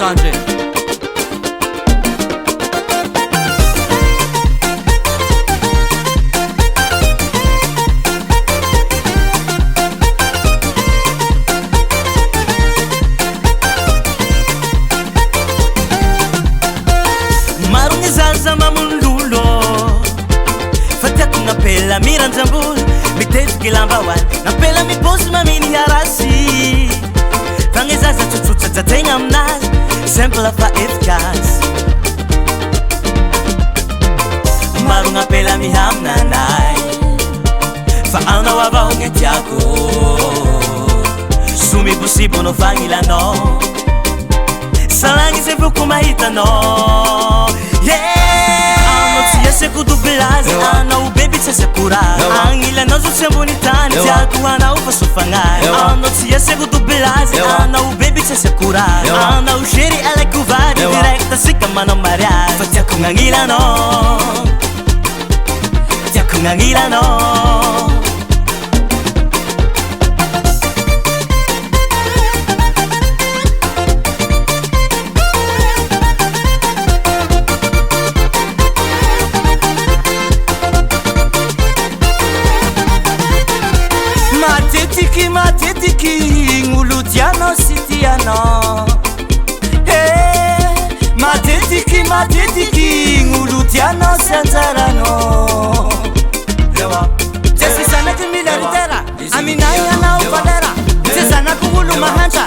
Sanjay. Marungi zaza mamululo Fatiako napela miranjambolo Miteziky lambahoany Napela mipozy maminy harasy Fagny zaza tsotsotra jategna aminazy Simple fa efficace Maro gn'apela mihaminanay Fa anao avao gny tiako Sumibosibo anao fagnilanao Salagny zay voko mahitanao Anao tsy aseko doblazy Anao bebe tsy aseko raha Agnilanao zo tsy ambony tany Tiako anao fa sofagnary Anao tsy aseko doblazy Anao bebe tsy aseko raha Anao chéri alaiko vady Direct asika manao mariage Fa tiako gn'agnilanao Tiako gn'agnilanao Matetiky gn'olo tianao sy tianao Matetiky gn'olo tianao sy anjaranao Tsy sy zanaky miliardera Aminay anao valera Tsy zanako olo mahantra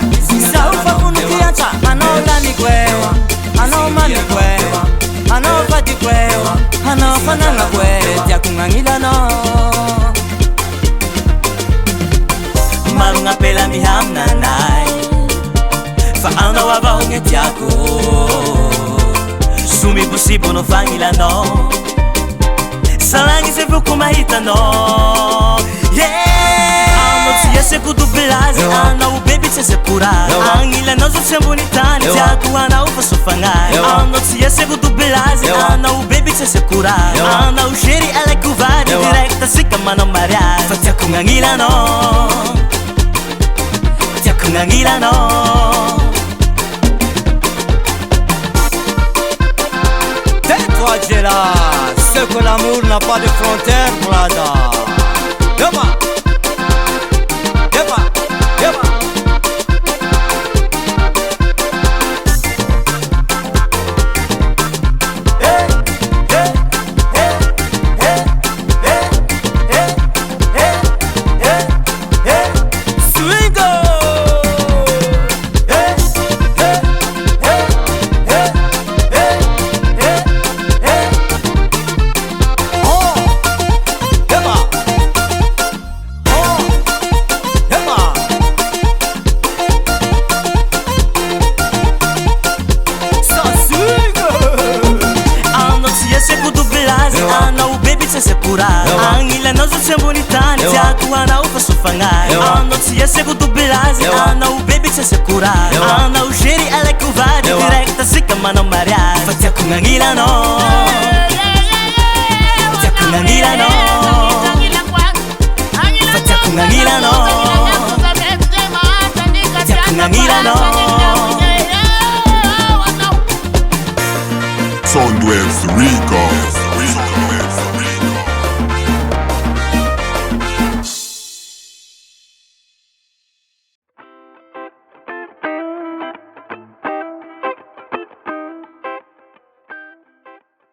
Zaho fa vonoky antra Anao laniko Anao maniko Anao vadiko Anao fananako Tiako gn'agnilanao Maro gn'apela mihaminanay Fa anao avao gny tiako Sumibosibo anao fagnilanao Salagny zay voko mahitanao Anao tsy aseko doblazy Anao bebe tsy aseko raha Agnilanao zo tsy ambony tany Tiako anao fa sofagnary Anao tsy aseko doblazy Anao bebe tsy aseko raha Anao chéri alaiko vady Direct asika manao mariage Fa tiako gn'agnilanao Tiako gn'agnilanao Tais-toi Jella, c'est que l'amour n'a pas de frontières, brother. Yaba, yaba, yaba. Agnilanao zo tsy ambony tany Tiako anao fa sofagnary Anao tsy aseko doblazy Anao bebe tsy aseko raha Anao chéri alaiko vady Direct asika manao mariage Fa tiako gn'agnilanao Tiako gn'agnilanao Fa tiako gn'agnilanao Tiako gn'agnilanao Soundwaves Records.